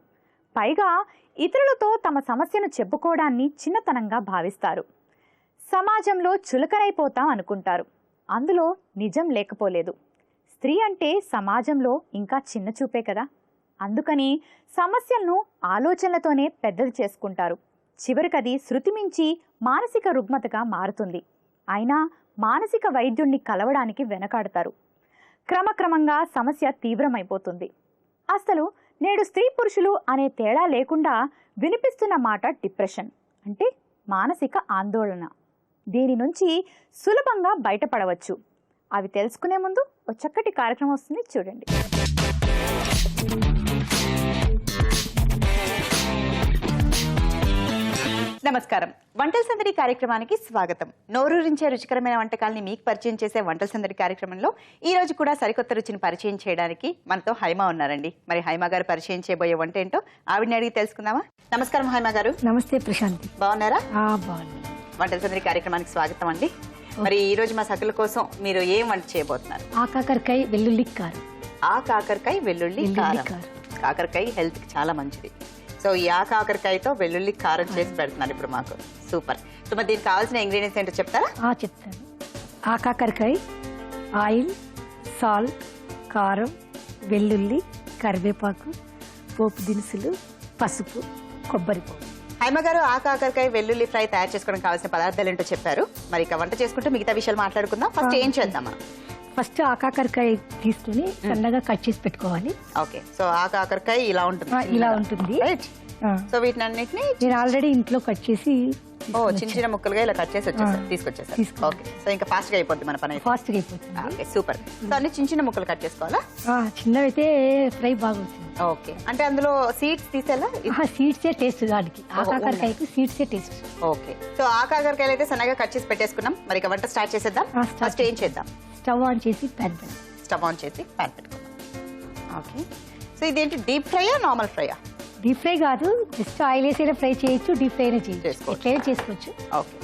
పైగా ఇతరులతో తమ సమస్యను చెప్పుకోవడాన్ని చిన్నతనంగా భావిస్తారు. సమాజంలో చులకనైపోతాం అనుకుంటారు. అందులో నిజం లేకపోలేదు. స్త్రీ అంటే సమాజంలో ఇంకా చిన్న చూపే కదా. అందుకని సమస్యలను ఆలోచనలతోనే పెద్దది చేసుకుంటారు. చివరికది శృతిమించి మానసిక రుగ్మతగా మారుతుంది. అయినా మానసిక వైద్యుణ్ణి కలవడానికి వెనకాడతారు. క్రమక్రమంగా సమస్య తీవ్రమైపోతుంది. అసలు నేడు స్త్రీ పురుషులు అనే తేడా లేకుండా వినిపిస్తున్న మాట డిప్రెషన్, అంటే మానసిక ఆందోళన. దీని నుంచి సులభంగా బయటపడవచ్చు. అవి తెలుసుకునే ముందు ఒక చక్కటి కార్యక్రమం వస్తుంది, చూడండి. నమస్కారం, వంటల సందడి కార్యక్రమానికి స్వాగతం. నోరూరించే రుచికరమైన వంటకాలని మీకు పరిచయం చేసే వంటల సందడి కార్యక్రమంలో ఈ రోజు కూడా సరికొత్త రుచిని పరిచయం చేయడానికి మనతో హైమా ఉన్నారండి. మరి హైమా గారు పరిచయం చేయబోయే వంట ఏంటో ఆవిడని అడిగి తెలుసుకుందామా? నమస్కారం హైమా గారు. నమస్తే ప్రశాంతి. బాగున్నారా? బాగుంది. వంటల సందడి కార్యక్రమానికి స్వాగతం అండి. మరి ఈ రోజు మా సకుల కోసం మీరు ఏం వంట చేయబోతున్నారు? ఆ కాకరకాయ వెల్లుల్లి కారం. ఆ కాకరకాయ వెల్లుల్లి కారం. కాకరకాయ హెల్త్ కి చాలా మంచిది. సో ఈ ఆ కాకరకాయతో వెల్లుల్లి కారం చేసి పెడుతున్నారు ఇప్పుడు మాకు. సూపర్. సో మరి దీనికి కావాల్సిన ఇంగ్రీడియంట్స్ ఏంటో చెప్తారా? చెప్తాను. ఆ కాకరకాయ, ఆయిల్, సాల్ట్, కారం, వెల్లుల్లి, కరివేపాకు, పోపు దినుసులు, పసుపు, కొబ్బరి పొడి. హైమ గారు, ఆ కాకరకాయ వెల్లుల్లి ఫ్రై తయారు చేసుకోవడానికి కావాల్సిన పదార్థాలు ఏంటో చెప్పారు. మరి ఇక వంట చేసుకుంటూ మిగతా విషయాలు మాట్లాడుకుందాం. ఫస్ట్ ఏం చేద్దామా? ఫస్ట్ ఆ కాకరకాయ తీసుకుని సన్నగా కట్ చేసి పెట్టుకోవాలి. ఓకే, సో ఆ కాకరకాయ ఇలా ఉంటుంది. ఇలా ఉంటుంది. సో వీటిని అన్నిటిని నేను ఆల్రెడీ ఇంట్లో కట్ చేసి చిన్న చిన్న ముక్కలుగా ఇలా కట్ చేసి తీసుకొచ్చేసారు. ఓకే, సో ఇంకా ఫాస్ట్ గా అయిపోద్ది మన పని. ఫాస్ట్ గా అయిపోతుంది. Okay, super. సో అన్ని చిన్న చిన్న ముక్కలు కట్ చేసుకోవాలా? చిన్నవైతే ఫ్రై బాగుంటుంది. ఓకే, అంటే అందులో సీడ్స్ తీసేలా? సీడ్సే టేస్ట్ దానికి, ఆకాకరకాయకి సీడ్సే టేస్ట్. ఓకే, సో ఆకాకరకాయలు అయితే సన్నగా కట్ చేసి పెట్టేసుకున్నాం. మరి ఇక వంట స్టార్ట్ చేసేద్దాం. ఫస్ట్ ఏం చేద్దాం? స్టవ్ ఆన్ చేసి ప్యాన్ పెట్టుకుందాం. ఓకే, సో ఇదేంటి, డీప్ ఫ్రైయా నార్మల్ ఫ్రైయా? డీప్ ఫ్రై కాదు, జస్ట్ ఆయిల్ వేసి ఫ్రై చేయొచ్చు, డీప్ ఫ్రై చేసుకోవచ్చు. ఓకే,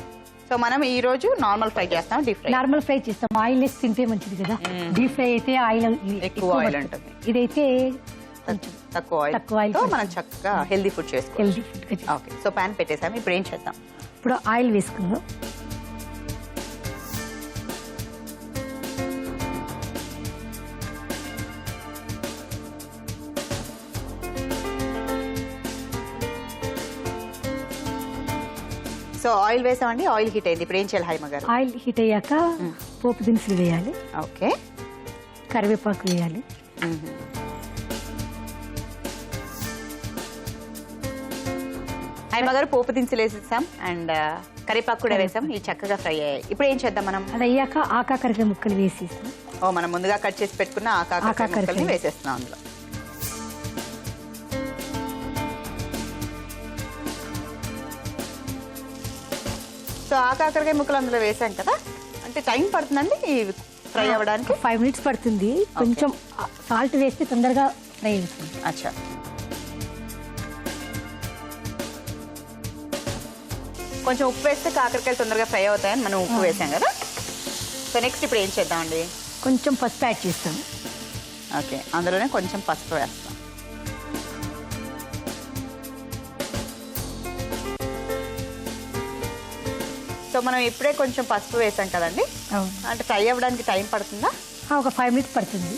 సో మనం ఈ రోజు నార్మల్ ఫ్రై చేస్తాం. డీప్ ఫ్రై నార్మల్ ఫ్రై చేస్తాం, ఆయిల్ వేసి తింటే మంచిది కదా. డీప్ ఫ్రై అయితే ఆయిల్ ఎక్కువ ఆయిల్ ఉంటుంది, ఇదైతే కొంచెం తక్కువ ఆయిల్ తో మనం చక్కగా హెల్దీ ఫుడ్ చేసుకోవాలి. ఓకే, సో పాన్ పెట్టేసాం. ఇప్పుడు ఏం చేద్దాం? ఇప్పుడు ఆయిల్ వేసుకుందాం. సో ఆయిల్ వేసామండి, ఆయిల్ హీట్ అయింది. ఇప్పుడు ఏం చేయాలి హైమ గారు? ఆయిల్ హీట్ అయ్యాక పోపు దినుసులు వేయాలి. ఓకే, కరివేపాకు వేయాలి. హైమ గారు పోపు దినుసులు వేసేసాం అండ్ కరివేపాకు కూడా వేసాం. ఇవి చక్కగా ఫ్రై అయ్యాయి. ఇప్పుడు ఏం చేద్దాం మనం? అది అయ్యాక ఆకాకరకాయ ముక్కలు వేసేస్తాం. మనం ముందుగా కట్ చేసి పెట్టుకున్న ఆకాకరకాయ ముక్కల్ని వేసేస్తున్నాం అందులో. సో ఆకాకరకాయ ముక్కలు అందులో వేసాం కదా, అంటే టైం పడుతుందండి ఫ్రై అవ్వడానికి? 5 minutes పడుతుంది. కొంచెం సాల్ట్ వేస్తే తొందరగా ఫ్రై అవుతుంది. అచ్చా, కొంచెం ఉప్పు వేస్తే కాకరకాయలు తొందరగా ఫ్రై అవుతాయని మనం ఉప్పు వేసాం కదా. సో నెక్స్ట్ ఇప్పుడు ఏం చేద్దామండి? కొంచెం పసుపు యాడ్ చేస్తాము. ఓకే, అందులోనే కొంచెం పసుపు వేస్తాం. సో మనం ఇప్పుడే కొంచెం పసుపు వేసాం కదండి, అంటే ఫ్రై అవ్వడానికి టైం పడుతుందా? ఒక 5 minutes పడుతుంది.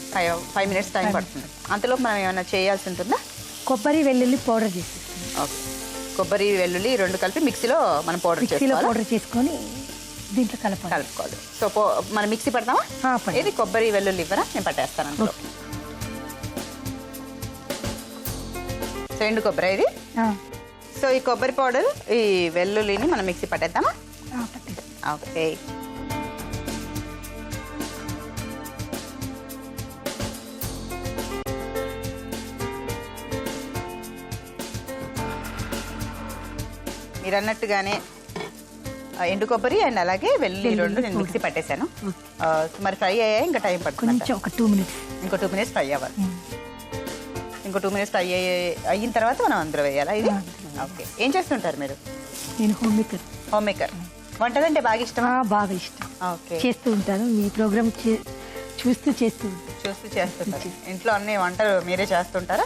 5 minutes టైం పడుతుంది. అంతలో మనం ఏమైనా చేయాల్సి ఉంటుందా? కొబ్బరి వెల్లుల్లి పౌడర్ చేసేస్తాం. ఓకే, కొబ్బరి వెల్లుల్లి రెండు కలిపి మిక్సీలో మనం పౌడర్ చేసుకొని దీంట్లో కలుపుకోవాలి. సో మనం మిక్సీ పడతామా? ఇది కొబ్బరి వెల్లుల్లి ఇవ్వరా, నేను పట్టేస్తాను అందులో. సో ఎండు కొబ్బరి ఇది. సో ఈ కొబ్బరి పౌడర్, ఈ వెల్లుల్లిని మనం మిక్సీ పట్టేద్దామా? ఓకే, మీరు అన్నట్టుగానే ఎండు కొబ్బరి అండ్ అలాగే వెల్లుల్లి రెండు నేను మిక్సీ పట్టేశాను. మరి ఫ్రై అయ్యాయి, ఇంకా టైం పడుతుంది. ఒక 2 minutes. ఇంకో 2 minutes ఫ్రై అవ్వాలి. ఇంకో 2 minutes ఫ్రై అయిన తర్వాత మనం అందులో వేయాలా ఇది? ఓకే, ఏం చేస్తుంటారు మీరు? నేను హోమ్ మేకర్. వంటలంటే బాగా ఇష్టమా? బాగా ఇష్టం. ఓకే, చేస్తూ ఉంటాను. మీ ప్రోగ్రామ్ చూస్తూ చేస్తుంటారు. ఇంట్లో అన్ని వంటలు మీరే చేస్తుంటారా?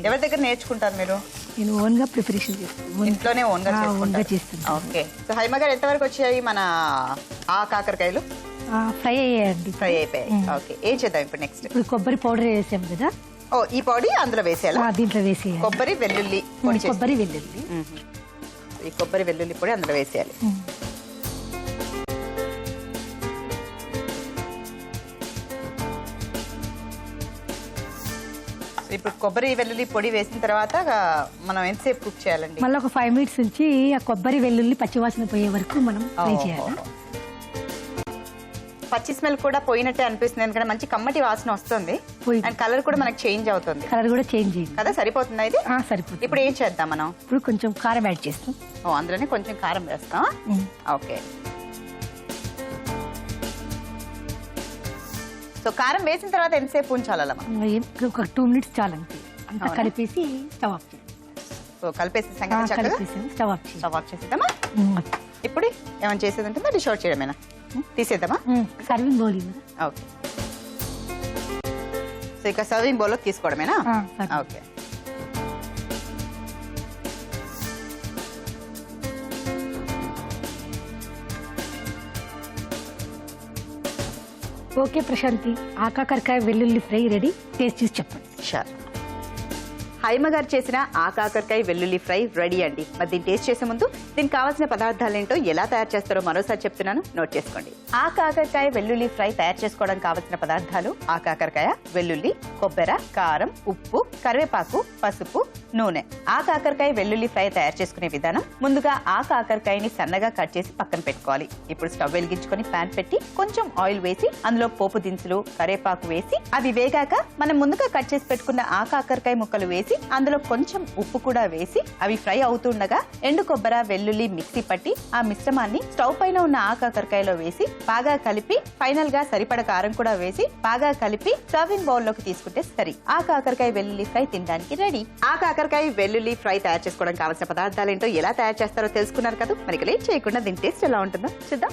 ఎవరి దగ్గర నేర్చుకుంటారు మీరు? నేను ఓన్ గా ప్రిపరేషన్ చేస్తాను, ఇంట్లోనే ఓన్ గా చేస్తాను. ఓకే, సో హైమ గారు ఎంతవరకు వచ్చాయి మన కాకరకాయలు? ఫ్రై అయ్యాయండి. ఫ్రై అయిపోయాయి. ఓకే, ఏం చేద్దాం ఇప్పుడు నెక్స్ట్? ఇప్పుడు కొబ్బరి పౌడర్ వేసాం కదా. ఈ పొడి అందులో వేసేయాలా? దీంట్లో వేసేయాలి. కొబ్బరి వెల్లుల్లి పొడి. కొబ్బరి వెల్లుల్లి, ఈ కొబ్బరి వెల్లుల్లి పొడి అందులో వేసేయాలి. ఇప్పుడు కొబ్బరి వెల్లుల్లి పొడి వేసిన తర్వాత మనం ఎంతసేపు కుక్ చేయాలండి? మళ్ళీ ఒక 5 minutes నుంచి ఆ కొబ్బరి వెల్లుల్లి పచ్చివాసన పోయే వరకు మనం ఫ్రై చేయాలి. పచ్చి స్మెల్ కూడా పోయినట్టే అనిపిస్తుంది, ఎందుకంటే మంచి కమ్మటి వాసన వస్తుంది అండ్ కలర్ కూడా మనకి చేంజ్ అవుతుంది. కలర్ కూడా చేంజ్ అయ్యింది కదా, సరిపోతుందా ఇది? సరిపోతుంది. ఇప్పుడు ఏం చేద్దాం మనం? ఇప్పుడు కొంచెం కారం యాడ్ చేస్తాం. అందులోనే కొంచెం కారం వేస్తాం. ఓకే, సో కారం వేసిన తర్వాత ఎంతసేపు ఉంచాలి? ఒక 2 minutes చాలంటే. అంతా కలిపేసి స్టవ్ ఆఫ్ చేయాలి. సో కలిపేసి స్టవ్ ఆఫ్ చేసేద్దామా? ఇప్పుడు ఏమైనా చేసేది ఉంటుందా? డిష్ అవుట్ చేయడమేనా? తీసేద్దామా? Serving bowl. ఓకే, సో ఇక సర్వింగ్ బౌల్లో తీసుకోవడమేనా? ఓకే, ఓకే ప్రశాంతి, ఆకాకరకాయ వెల్లుల్లి ఫ్రై రెడీ. టేస్ట్ చూసి చెప్పండి. షూర్. హైమ గారు చేసిన ఆకాకరకాయ వెల్లుల్లి ఫ్రై రెడీ అండి. మరి దీన్ని టేస్ట్ చేసే ముందు దీనికి కావాల్సిన పదార్థాలు ఏంటో ఎలా తయారు చేస్తారో మరోసారి చెప్తున్నాను, నోట్ చేసుకోండి. ఆ కాకరకాయ వెల్లుల్లి ఫ్రై తయారు చేసుకోవడం కావాల్సిన పదార్థాలు: ఆ కాకరకాయ, వెల్లుల్లి, కొబ్బరి, కారం, ఉప్పు, కరివేపాకు, పసుపు, నూనె. ఆ కాకరకాయ వెల్లుల్లి ఫ్రై తయారు చేసుకునే విధానం: ముందుగా ఆ కాకరకాయని సన్నగా కట్ చేసి పక్కన పెట్టుకోవాలి. ఇప్పుడు స్టవ్ వెలిగించుకొని పాన్ పెట్టి కొంచెం ఆయిల్ వేసి అందులో పోపు దినుసులు, కరివేపాకు వేసి అవి వేగాక మనం ముందుగా కట్ చేసి పెట్టుకున్న ఆ కాకరకాయ ముక్కలు వేసి అందులో కొంచెం ఉప్పు కూడా వేసి అవి ఫ్రై అవుతుండగా ఎండు కొబ్బరి, వెల్లుల్లి మిక్సీ పట్టి ఆ మిశ్రమాన్ని స్టవ్ పైన ఉన్న ఆ కాకరకాయలో వేసి బాగా కలిపి ఫైనల్ గా సరిపడ కారం కూడా వేసి బాగా కలిపి సర్వింగ్ బౌల్ లోకి తీసుకుంటే సరి. ఆ కాకరకాయ వెల్లుల్లి ఫ్రై తినడానికి రెడీ. ఆ కాకరకాయ వెల్లుల్లి ఫ్రై తయారు చేసుకోవడం కావాల్సిన పదార్థాలు ఏంటో ఎలా తయారు చేస్తారో తెలుసుకున్నారు కదా. మరి లేట్ చేయకుండా దీని టేస్ట్ ఎలా ఉంటుందో చూద్దాం.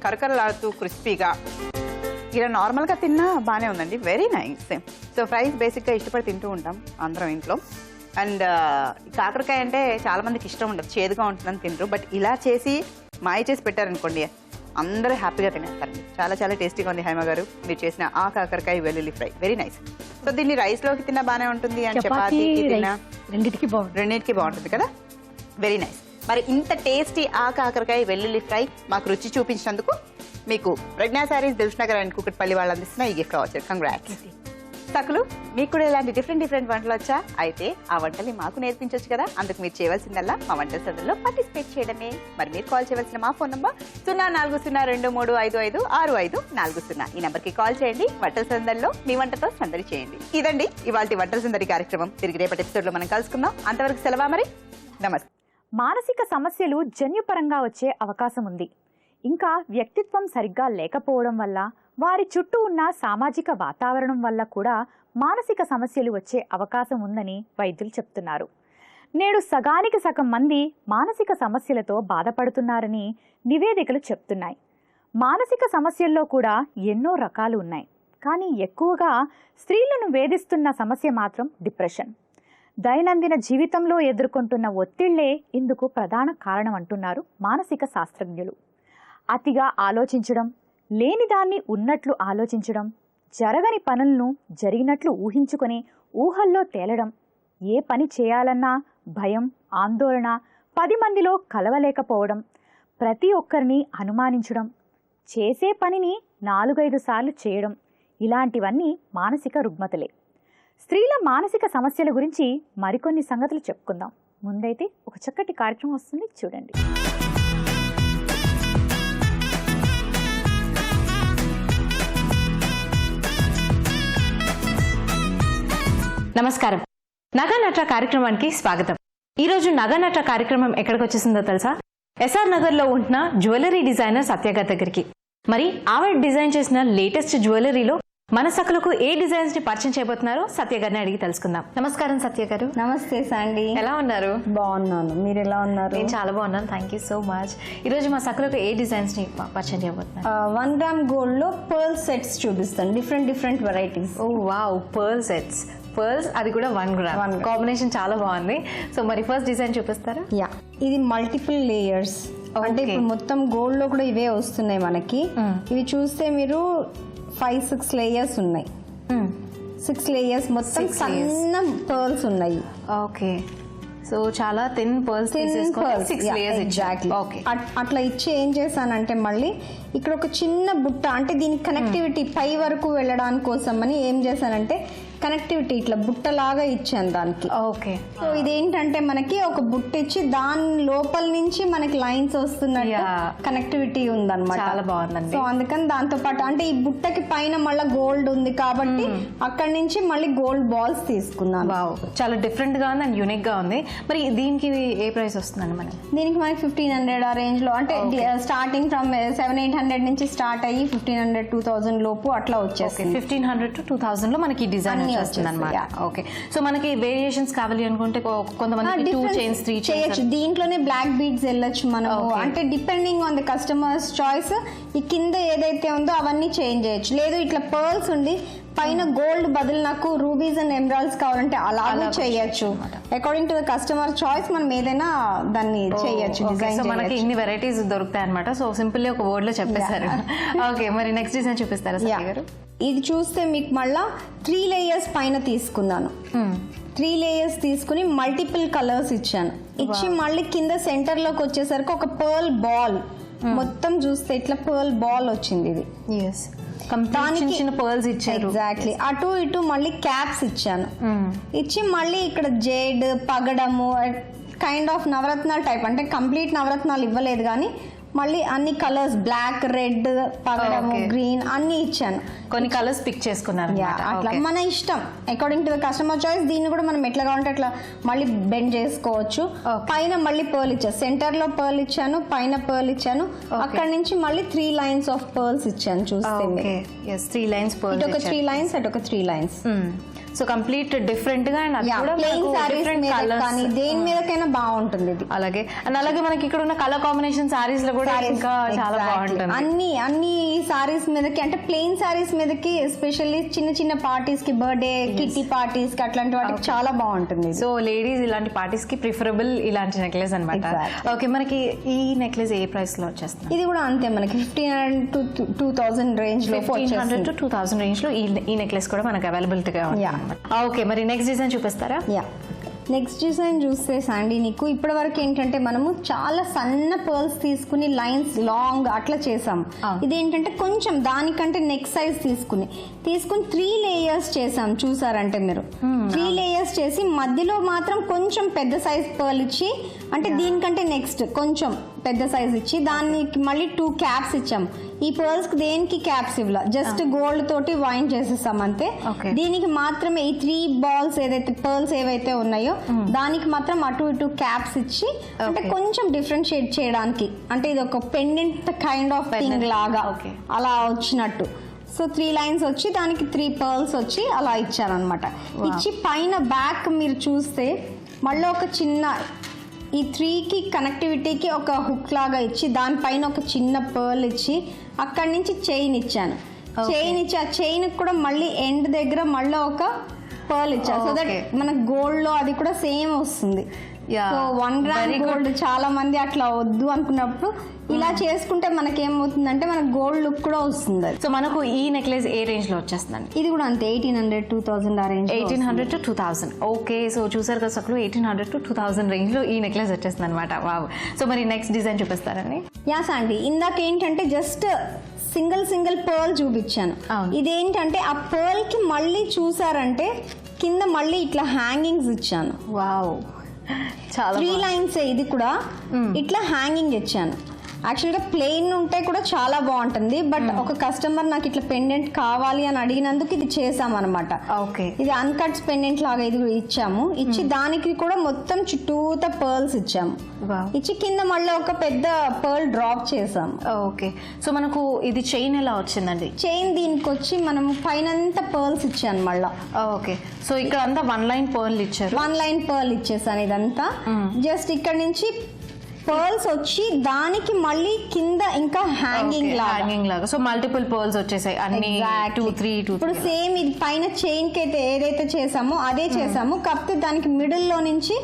కరకరలాడుతూ క్రిస్పీగా ఇలా నార్మల్గా తిన్నా బాగానే ఉందండి. Very nice. సో ఫ్రైస్ బేసిక్గా ఇష్టపడి తింటూ ఉంటాం అందరం ఇంట్లో. అండ్ కాకరకాయ అంటే చాలా మందికి ఇష్టం ఉండదు, చేదుగా ఉంటుందని తింటారు. బట్ ఇలా చేసి మాయ చేసి పెట్టారనుకోండి, అందరూ హ్యాపీగా తినేస్తారండి. చాలా చాలా టేస్టీగా ఉంది హైమ గారు మీరు చేసిన ఆ కాకరకాయ వెల్లుల్లి ఫ్రై. Very nice. సో దీన్ని రైస్లోకి తిన్నా బాగానే ఉంటుంది, అండ్ చపాతీకి తిన్నా రెండింటికి బాగుంటుంది కదా. Very nice. మరి ఇంత టేస్టీ ఆ కాకరకాయ వెల్లుల్లి ఫ్రై మాకు రుచి చూపించినందుకు మీకు ప్రజ్ఞా శారీస్, దిల్షుఖ్నగర్ అండ్ కూకట్పల్లి వాళ్ళు అందిస్తున్న ఈ గిఫ్ట్ వచ్చారు. కంగ్రాట్స్. సకులు, మీకు కూడా ఇలాంటి డిఫరెంట్ వంటలు వచ్చా? అయితే ఆ వంటల్ని మాకు నేర్పించవచ్చు కదా. అందుకు మీరు చేయవలసిందల్లా మా వంటల సందర్లో పార్టిసిపేట్ చేయడమే. మరి మీరు కాల్ చేయవలసిన మా ఫోన్ నంబర్ 0402355640. ఈ నంబర్కి కాల్ చేయండి. వంటల సందర్లో మీ వంటతో సందడి చేయండి. ఇదండి ఇవాల్టి వంటల సందడి కార్యక్రమం. తిరిగి రేపటి ఎపిసోడ్లో మనం కలుసుకుందాం. అంతవరకు సెలవా మరి. నమస్తే. మానసిక సమస్యలు జన్యుపరంగా వచ్చే అవకాశం ఉంది. ఇంకా వ్యక్తిత్వం సరిగ్గా లేకపోవడం వల్ల, వారి చుట్టూ ఉన్న సామాజిక వాతావరణం వల్ల కూడా మానసిక సమస్యలు వచ్చే అవకాశం ఉందని వైద్యులు చెప్తున్నారు. నేడు సగానికి సగం మంది మానసిక సమస్యలతో బాధపడుతున్నారని నివేదికలు చెప్తున్నాయి. మానసిక సమస్యల్లో కూడా ఎన్నో రకాలు ఉన్నాయి. కానీ ఎక్కువగా స్త్రీలను వేధిస్తున్న సమస్య మాత్రం డిప్రెషన్. దైనందిన జీవితంలో ఎదుర్కొంటున్న ఒత్తిళ్లే ఇందుకు ప్రధాన కారణం అంటున్నారు మానసిక శాస్త్రజ్ఞులు. అతిగా ఆలోచించడం, లేనిదాన్ని ఉన్నట్లు ఆలోచించడం, జరగని పనులను జరిగినట్లు ఊహించుకొని ఊహల్లో తేలడం, ఏ పని చేయాలన్నా భయం, ఆందోళన, 10 మందిలో కలవలేకపోవడం, ప్రతి ఒక్కరిని అనుమానించడం, చేసే పనిని 4-5 సార్లు చేయడం, ఇలాంటివన్నీ మానసిక రుగ్మతలే. స్త్రీల మానసిక సమస్యల గురించి మరికొన్ని సంగతులు చెప్పుకుందాం. ముందైతే ఒక చక్కటి కార్యక్రమం వస్తుంది, చూడండి. నమస్కారం. నగానట్ర కార్యక్రమానికి స్వాగతం. ఈరోజు నగానట్ర కార్యక్రమం ఎక్కడికి వచ్చేసిందో తెలుసా? ఎస్ఆర్ నగర్లో ఉంటున్న జ్యువెలరీ డిజైనర్ సత్య గారి దగ్గరికి. మరి ఆవిడ డిజైన్ చేసిన లేటెస్ట్ జ్యువెలరీలో మన సకులకు ఏ డిజైన్స్ ని పరిచయం చేయబోతున్నారో సత్య గారిని అడిగి తెలుసుకుందాం. నమస్కారం సత్య గారు. నమస్తే శాండీ. ఎలా ఉన్నారు? బాగున్నాను, మీరు ఎలా ఉన్నారు? నేను చాలా బాగున్నాను, థ్యాంక్ యూ సో మచ్. ఈరోజు మా సకులకు ఏ డిజైన్స్ ని పరిచయం చేయబోతున్నారు? 1 గ్రామ్ గోల్డ్ లో పర్ల్ సెట్స్ చూపిస్తాను, డిఫరెంట్ వెరైటీస్. ఓ వావ్, పర్ల్ సెట్స్. పర్ల్స్, అది కూడా 1 గ్రామ్. కాంబినేషన్ చాలా బాగుంది. సో మరి ఫస్ట్ డిజైన్ చూపిస్తారా? యా, ఇది మల్టిపుల్ లేయర్స్. అంటే ఇప్పుడు మొత్తం గోల్డ్ లో కూడా ఇవే వస్తున్నాయి మనకి. ఇవి చూస్తే మీరు 5-6 లేయర్స్ ఉన్నాయి. 6 లేయర్స్ మొత్తం సన్న పర్ల్స్ ఉన్నాయి. ఓకే, సో చాలా థిన్ పర్ల్స్. ఎగ్జాక్ట్లీ. అట్లా ఇచ్చి ఏం చేశానంటే మళ్ళీ ఇక్కడ ఒక చిన్న బుట్ట, అంటే దీనికి కనెక్టివిటీ పై వరకు వెళ్ళడానికి కోసం అని ఏం చేశానంటే కనెక్టివిటీ ఇట్లా బుట్టలాగా ఇచ్చాను దానికి. ఓకే, సో ఇదేంటంటే మనకి ఒక బుట్ట ఇచ్చి దాని లోపల నుంచి మనకి లైన్స్ వస్తున్నట్టు కనెక్టివిటీ ఉందన్నమాట. చాలా బాగుందండి. సో అందుకని దాంతో పాటు అంటే ఈ బుట్టకి పైన మళ్ళీ గోల్డ్ ఉంది కాబట్టి అక్కడి నుంచి మళ్ళీ గోల్డ్ బాల్స్ తీసుకున్నాను. చాలా డిఫరెంట్ గా ఉంది అండ్ యూనిక్ గా ఉంది. మరి దీనికి ఏ ప్రైస్ వస్తుందండి మనకి? దీనికి మనకి 1500 ఆ రేంజ్ లో, అంటే స్టార్టింగ్ ఫ్రమ్ 700-800 నుంచి స్టార్ట్ అయ్యి 1500-2000 లోపు అట్లా వచ్చేస్తుంది. 1500 to 2000 లో మనకి డిజైన్ వస్తుంది అన్నమాట. ఓకే, సో మనకి వేరియేషన్స్ కావాలి అనుకుంటే కొంతమంది 2 చైన్స్ 3 చేయొచ్చు. దీంట్లోనే బ్లాక్ బీడ్స్ వెళ్ళొచ్చు మనము. అంటే depending on the customers choice. ఈ కింద ఏదైతే ఉందో అవన్నీ చేంజ్ చేయొచ్చు. లేదు ఇట్లా పర్ల్స్ ఉండి పైన గోల్డ్ బదులు నాకు రూబీస్ అండ్ ఎమరాల్డ్స్ కావాలంటే అలాగే చేయొచ్చు. According to the customer choice మనం ఏదైనా దాన్ని చేయొచ్చు. డిజైన్ మనకి ఇన్ని వెరైటీస్ దొరుకుతాయి అనమాట. సో సింపుల్ ఒక వర్డ్ లో చెప్పేశారు. ఓకే, మరి నెక్స్ట్ డిజైన్ చూపిస్తారా సత్య గారు? ఇది చూస్తే మీకు మళ్ళా 3 లేయర్స్ పైన తీసుకున్నాను. 3 లేయర్స్ తీసుకుని మల్టిపుల్ కలర్స్ ఇచ్చాను. ఇచ్చి మళ్ళీ కింద సెంటర్ లోకి వచ్చేసరికి ఒక పర్ల్ బాల్, మొత్తం చూస్తే ఇట్లా పర్ల్ బాల్ వచ్చింది. ఇది చిన్న పర్ల్స్ ఇచ్చారు. ఎగ్జాక్ట్లీ. అటు ఇటు మళ్ళీ క్యాప్స్ ఇచ్చాను. ఇచ్చి మళ్ళీ ఇక్కడ జేడ్, పగడము, కైండ్ ఆఫ్ నవరత్నాలు టైప్, అంటే కంప్లీట్ నవరత్నాలు ఇవ్వలేదు కానీ మళ్ళీ అన్ని కలర్స్, బ్లాక్, రెడ్, పగడము, గ్రీన్ అన్ని ఇచ్చాను. కొన్ని కలర్స్ పిక్ చేసుకున్నారు. అట్లా మన ఇష్టం, according to the customer choice. దీన్ని కూడా మనం ఎట్లా కావాలంటే అట్లా మళ్ళీ బెండ్ చేసుకోవచ్చు. పైన మళ్ళీ పర్ల్ ఇచ్చాను, సెంటర్ లో పర్ల్ ఇచ్చాను, పైన పర్ల్ ఇచ్చాను. అక్కడ నుంచి మళ్ళీ 3 లైన్స్ ఆఫ్ పర్ల్స్ ఇచ్చాను. చూస్తే 3 లైన్స్ పర్ల్, ఇటు ఒక 3 లైన్స్, అటు ఒక 3 లైన్స్. సో కంప్లీట్ డిఫరెంట్ గా ప్లెయిన్ సారీస్ కానీ దేని మీదకైనా బాగుంటుంది ఇది. అలాగే మనకి ఇక్కడ ఉన్న కలర్ కాంబినేషన్ సారీస్ లో కూడా ఇంకా చాలా బాగుంటుంది. అన్ని సారీస్ మీదకి, అంటే ప్లెయిన్ సారీస్ మీదకి ఎస్పెషల్లీ చిన్న చిన్న పార్టీస్ కి, బర్త్డే, కిట్టి పార్టీస్ కి అట్లాంటి వాటికి చాలా బాగుంటుంది. సో లేడీస్ ఇలాంటి పార్టీస్ కి ప్రిఫరబుల్ ఇలాంటి నెక్లెస్ అన్నమాట. ఓకే, మనకి ఈ నెక్లెస్ ఏ ప్రైస్ లో వచ్చేస్తుంది? ఇది కూడా అంతే, మనకి 1500 to 2000 రేంజ్ లో, 1500 to 2000 రేంజ్ లో ఈ నెక్లెస్ కూడా మనకు అవైలబిలిటీగా ఉంది. ఓకే, మరి నెక్స్ట్ డిజైన్ చూపిస్తారా? నెక్స్ట్ డిజైన్ చూస్తే శాండీ, నీకు ఇప్పటి వరకు ఏంటంటే మనము చాలా సన్న పర్ల్స్ తీసుకుని లైన్స్ లాంగ్ అట్లా చేసాం. ఇదేంటంటే కొంచెం దానికంటే నెక్ సైజ్ తీసుకుని 3 లేయర్స్ చేసాం. చూసారంటే మీరు 3 లేయర్స్ చేసి మధ్యలో మాత్రం కొంచెం పెద్ద సైజ్ పర్ల్ ఇచ్చి, అంటే దీనికంటే నెక్స్ట్ కొంచెం పెద్ద సైజ్ ఇచ్చి దానికి మళ్ళీ 2 క్యాప్స్ ఇచ్చాం. ఈ పర్ల్స్ కి దేనికి క్యాప్స్ ఇవ్వాల, జస్ట్ గోల్డ్ తోటి వైన్ చేసేసాం అంతే. దీనికి మాత్రమే ఈ 3 బాల్స్ ఏదైతే పర్ల్స్ ఏవైతే ఉన్నాయో దానికి మాత్రం అటు ఇటు క్యాప్స్ ఇచ్చి, అంటే కొంచెం డిఫరెన్షియేట్ చేయడానికి, అంటే ఇది ఒక పెండెంట్ కైండ్ ఆఫ్ థింగ్ లాగా అలా వచ్చినట్టు. సో 3 లైన్స్ వచ్చి దానికి 3 పర్ల్స్ వచ్చి అలా ఇచ్చారనమాట. ఇచ్చి పైన బ్యాక్ మీరు చూస్తే మళ్ళీ ఒక చిన్న ఈ 3కి కనెక్టివిటీకి ఒక హుక్ లాగా ఇచ్చి దానిపైన ఒక చిన్న పర్ల్ ఇచ్చి అక్కడి నుంచి చైన్ ఇచ్చాను. చైన్ ఇచ్చి ఆ చైన్ కూడా మళ్ళీ ఎండ్ దగ్గర మళ్ళీ ఒక పర్ల్ ఇచ్చాను. సో దట్ మన గోల్డ్ లో అది కూడా సేమ్ వస్తుంది. సో 1 గ్రామ్ గోల్డ్ చాలా మంది అట్లా వద్దు అనుకున్నప్పుడు ఇలా చేసుకుంటే మనకి ఏమవుతుందంటే మన గోల్డ్ లుక్ కూడా వస్తుంది. సో మనకు ఈ నెక్లెస్ ఏ రేంజ్ లో వచ్చేస్తుందండి? ఇది కూడా అంతే 1800 2000 ఆ రేంజ్. 1800 to 2000. ఓకే, సో చూసారు కదా అసలు 1800 to 2000 రేంజ్ లో ఈ నెక్లెస్ వచ్చేస్తుంది అనమాట. వావ్. సో మరి నెక్స్ట్ డిజైన్ చూపిస్తారండి? యాస్ అండి, ఇందాక ఏంటంటే జస్ట్ సింగిల్ పర్ల్ చూపించాను. ఇదేంటంటే ఆ పర్ల్ కి మళ్ళీ చూసారంటే కింద మళ్ళీ ఇట్లా హ్యాంగింగ్స్ ఇచ్చాను. వావ్, చాలా 3 లైన్స్. ఇది కూడా ఇట్లా హ్యాంగింగ్ ఇచ్చాను. యాక్చువల్గా ప్లెయిన్ ఉంటే కూడా చాలా బాగుంటుంది, బట్ ఒక కస్టమర్ నాకు ఇట్లా పెండెంట్ కావాలి అని అడిగినందుకు ఇది చేసామన్నమాట. ఇది అన్కట్స్ పెండెంట్ లాగా ఇది ఇచ్చాము. ఇచ్చి దానికి కూడా మొత్తం చుట్టూత పర్ల్స్ ఇచ్చాము. ఇచ్చి కింద మళ్ళీ ఒక పెద్ద పర్ల్ డ్రాప్ చేసాము. ఓకే, సో మనకు ఇది చైన్ ఎలా వచ్చిందండి? చైన్ దీనికి వచ్చి మనము పైనంతా పర్ల్స్ ఇచ్చాను మళ్ళా. ఓకే, సో ఇక్కడ అంతా 1 లైన్ పర్ల్ ఇచ్చారు. 1 లైన్ పర్ల్ ఇచ్చేసాను. ఇదంతా జస్ట్ ఇక్కడ నుంచి పర్ల్స్ వచ్చి దానికి మళ్ళీ కింద ఇంకా హ్యాంగింగ్ లాగా. సో మల్టిపుల్ పర్ల్స్ వచ్చేసాయి అన్ని 2 3. ఇప్పుడు సేమ్ ఇది పైన చైన్ కి అయితే ఏదైతే చేసామో అదే చేసాము, కాకపోతే దానికి మిడిల్ లో నుంచి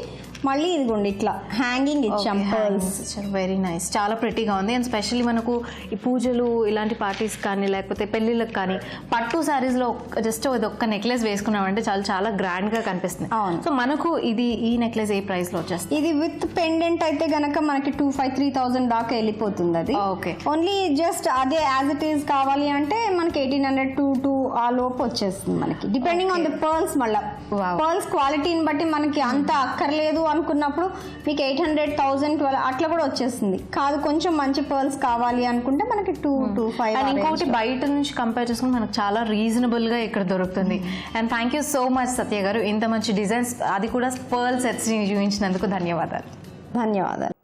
మళ్ళీ ఇదిగోండి ఇట్లా హ్యాంగింగ్ ఇచ్చాం పర్ల్స్. వెరీ నైస్, చాలా ప్రెట్టీగా ఉంది. అండ్ స్పెషల్లీ మనకు ఈ పూజలు ఇలాంటి పార్టీస్ కానీ లేకపోతే పెళ్లిళ్ళకి కానీ పట్టు సారీస్ లో జస్ట్ ఇది ఒక్క నెక్లెస్ వేసుకున్నామంటే చాలా గ్రాండ్ గా కనిపిస్తుంది. సో మనకు ఇది ఈ నెక్లెస్ ఏ ప్రైస్ లో వచ్చేస్తుంది? ఇది విత్ పెండెంట్ అయితే గనక మనకి 2500-3000 దాకా వెళ్ళిపోతుంది. అది ఓన్లీ జస్ట్ అదే యాజ్ ఇట్ ఈస్ కావాలి అంటే మనకి 1800 ఆ లోపు వచ్చేస్తుంది మనకి, డిపెండింగ్ ఆన్ ద పర్ల్స్. మళ్ళీ పర్ల్స్ క్వాలిటీని బట్టి మనకి అంత అక్కర్లేదు అనుకున్నప్పుడు మీకు 800, 1000, 12 అట్లా కూడా వచ్చేస్తుంది. కాదు కొంచెం మంచి పర్ల్స్ కావాలి అనుకుంటే మనకి 2 to 5. అండ్ ఇంకోటి బయట నుంచి కంపేర్ చేసుకుంటే మనకు చాలా రీజనబుల్ గా ఇక్కడ దొరుకుతుంది. And thank you so much Satya garu, ఇంత మంచి డిజైన్స్ అది కూడా పర్ల్ సెట్స్ చూపించినందుకు ధన్యవాదాలు. ధన్యవాదాలు.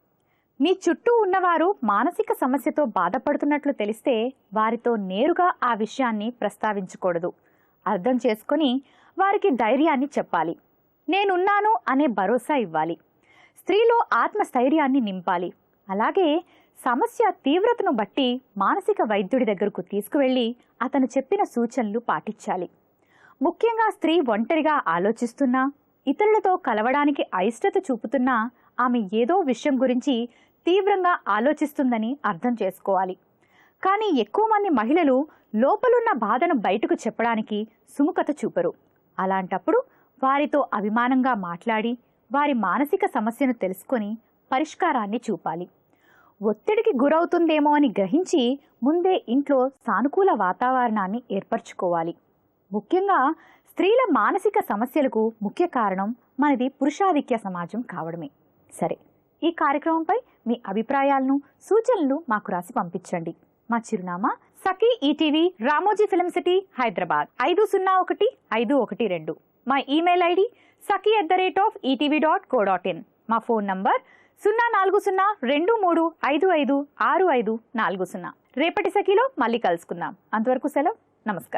మీ చుట్టూ ఉన్నవారు మానసిక సమస్యతో బాధపడుతున్నట్లు తెలిస్తే వారితో నేరుగా ఆ విషయాన్ని ప్రస్తావించకూడదు. అర్థం చేసుకొని వారికి ధైర్యాన్ని చెప్పాలి. నేనున్నాను అనే భరోసా ఇవ్వాలి. స్త్రీలో ఆత్మస్థైర్యాన్ని నింపాలి. అలాగే సమస్య తీవ్రతను బట్టి మానసిక వైద్యుడి దగ్గరకు తీసుకువెళ్ళి అతను చెప్పిన సూచనలు పాటించాలి. ముఖ్యంగా స్త్రీ ఒంటరిగా ఆలోచిస్తున్నా, ఇతరులతో కలవడానికి అయిష్టత చూపుతున్నా ఆమె ఏదో విషయం గురించి తీవ్రంగా ఆలోచిస్తుందని అర్థం చేసుకోవాలి. కానీ ఎక్కువ మంది మహిళలు లోపలున్న బాధను బయటకు చెప్పడానికి సుముఖత చూపరు. అలాంటప్పుడు వారితో అభిమానంగా మాట్లాడి వారి మానసిక సమస్యను తెలుసుకొని పరిష్కారాన్ని చూపాలి. ఒత్తిడికి గురవుతుందేమో అని గ్రహించి ముందే ఇంట్లో సానుకూల వాతావరణాన్ని ఏర్పరచుకోవాలి. ముఖ్యంగా స్త్రీల మానసిక సమస్యలకు ముఖ్య కారణం మనది పురుషాధిక్య సమాజం కావడమే. సరే, ఈ కార్యక్రమంపై మీ అభిప్రాయాలను, సూచనలు మాకు రాసి పంపించండి. మా చిరునామా Sakhi ETV, Ramoji film city, Hyderabad 501512. మా ఈమెయిల్ ఐడి saki@etv.co.in. మా ఫోన్ నంబర్ 04023556540. రేపటి సఖీలో మళ్ళీ కలుసుకుందాం. అంతవరకు సెలవు. నమస్కారం.